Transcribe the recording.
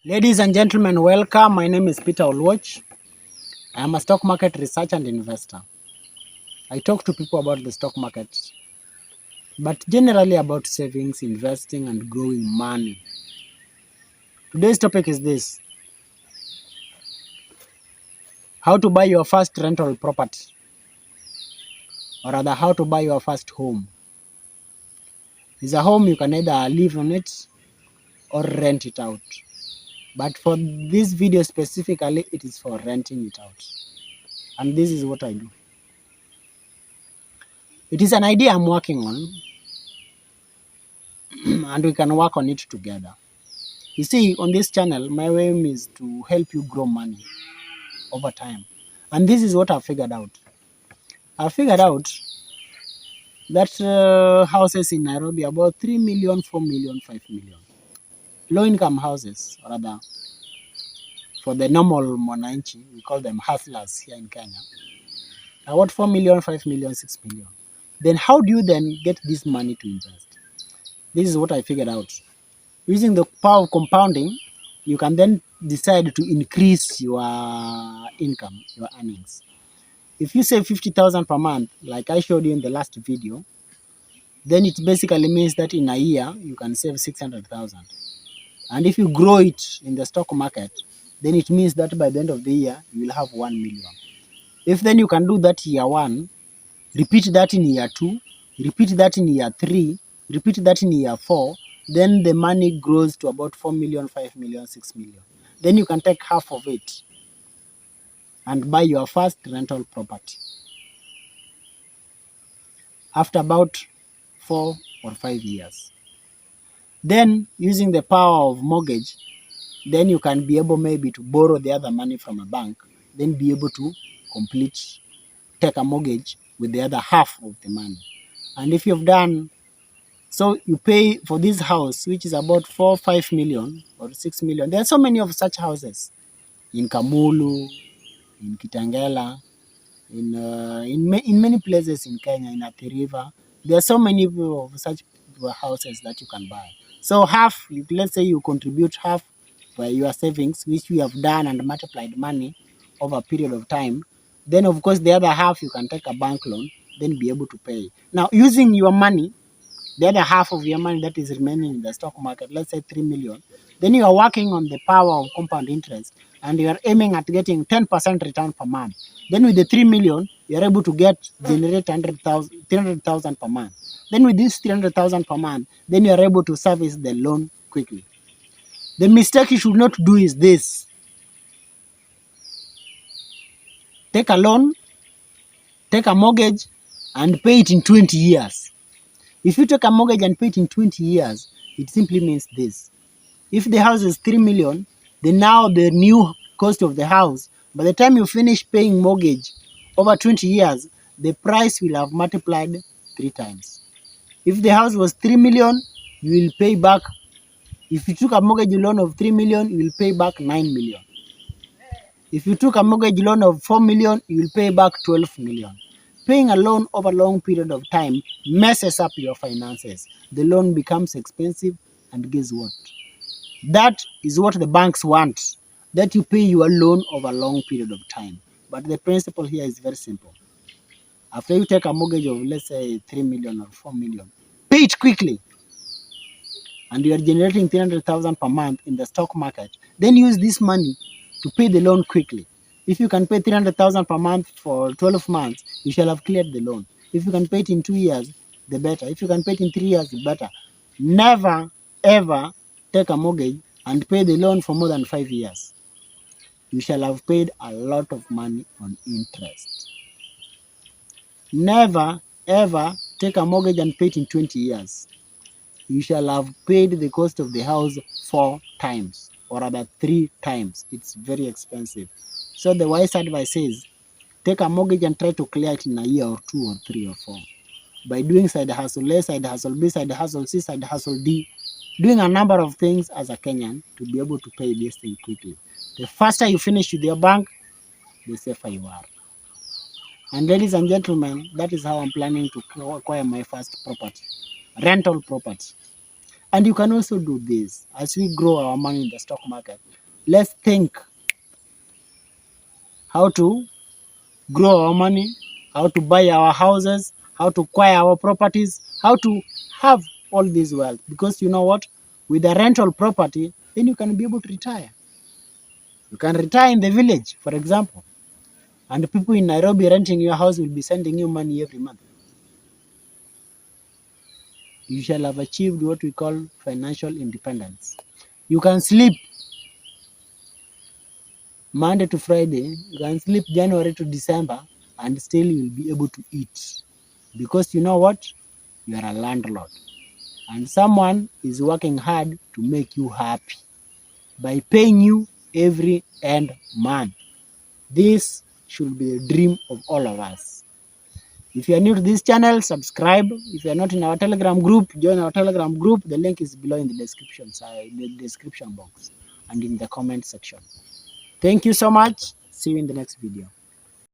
Ladies and gentlemen, welcome. My name is Peter Olwoch. I am a stock market researcher and investor. I talk to people about the stock market, but generally about savings, investing, and growing money. Today's topic is this: how to buy your first rental property, or rather, how to buy your first home. It's a home you can either live on it or rent it out. But for this video specifically, it is for renting it out. And this is what I do. It is an idea I'm working on, and we can work on it together. You see, on this channel, my aim is to help you grow money over time. And this is what I've figured out. I've figured out that houses in Nairobi, about 3 million, 4 million, 5 million. Low-income houses, rather, for the normal mwananchi, we call them hustlers here in Kenya. About 4 million, 5 million, 6 million. Then how do you then get this money to invest? This is what I figured out. Using the power of compounding, you can then decide to increase your income, your earnings. If you save 50,000 per month, like I showed you in the last video, then it basically means that in a year, you can save 600,000. And if you grow it in the stock market, then it means that by the end of the year, you will have 1 million. If then you can do that year one, repeat that in year two, repeat that in year three, repeat that in year four, then the money grows to about 4 million, 5 million, 6 million. Then you can take half of it and buy your first rental property after about 4 or 5 years. Then using the power of mortgage, then you can be able maybe to borrow the other money from a bank, then be able to take a mortgage with the other half of the money. And if you've done, so you pay for this house, which is about 4, 5 million or 6 million. There are so many of such houses in Kamulu, in Kitangela, in many places in Kenya, in Athi River. There are so many of such houses that you can buy. So half, let's say you contribute half by your savings, which you have done and multiplied money over a period of time. Then of course the other half you can take a bank loan, then be able to pay. Now using your money, the other half of your money that is remaining in the stock market, let's say 3 million, then you are working on the power of compound interest and you are aiming at getting 10% return per month. Then with the 3 million, you are able to generate 300,000 per month. Then with this 300,000 per month, then you are able to service the loan quickly. The mistake you should not do is this: take a loan, take a mortgage, and pay it in 20 years. If you take a mortgage and pay it in 20 years, it simply means this: if the house is 3 million, then now the new cost of the house, by the time you finish paying mortgage over 20 years, the price will have multiplied 3 times. If the house was 3 million, you will pay back. If you took a mortgage loan of 3 million, you will pay back 9 million. If you took a mortgage loan of 4 million, you will pay back 12 million. Paying a loan over a long period of time messes up your finances. The loan becomes expensive, and guess what? That is what the banks want, that you pay your loan over a long period of time. But the principle here is very simple. After you take a mortgage of, let's say, 3 million or 4 million, pay it quickly, and you are generating 300,000 per month in the stock market, then use this money to pay the loan quickly. If you can pay 300,000 per month for 12 months, you shall have cleared the loan. If you can pay it in 2 years, the better. If you can pay it in 3 years, the better. Never, ever take a mortgage and pay the loan for more than 5 years. You shall have paid a lot of money on interest. Never, ever take a mortgage and pay it in 20 years. You shall have paid the cost of the house 4 times, or rather 3 times. It's very expensive. So the wise advice is, take a mortgage and try to clear it in a year or 2 or 3 or 4. By doing side hustle A, side hustle B, side hustle C, side hustle D, doing a number of things as a Kenyan to be able to pay this thing quickly. The faster you finish with your bank, the safer you are. And ladies and gentlemen, that is how I'm planning to acquire my first property, rental property. And you can also do this as we grow our money in the stock market. Let's think how to grow our money, how to buy our houses, how to acquire our properties, how to have all this wealth. Because you know what? With a rental property, then you can be able to retire. You can retire in the village, for example. And people in Nairobi renting your house will be sending you money every month. You shall have achieved what we call financial independence. You can sleep Monday to Friday, you can sleep January to December, and still you'll be able to eat. Because you know what? You are a landlord. And someone is working hard to make you happy by paying you every end month. This should be a dream of all of us. If you are new to this channel, subscribe. If you are not in our Telegram group, join our Telegram group. The link is below in the description box and in the comment section. Thank you so much. See you in the next video.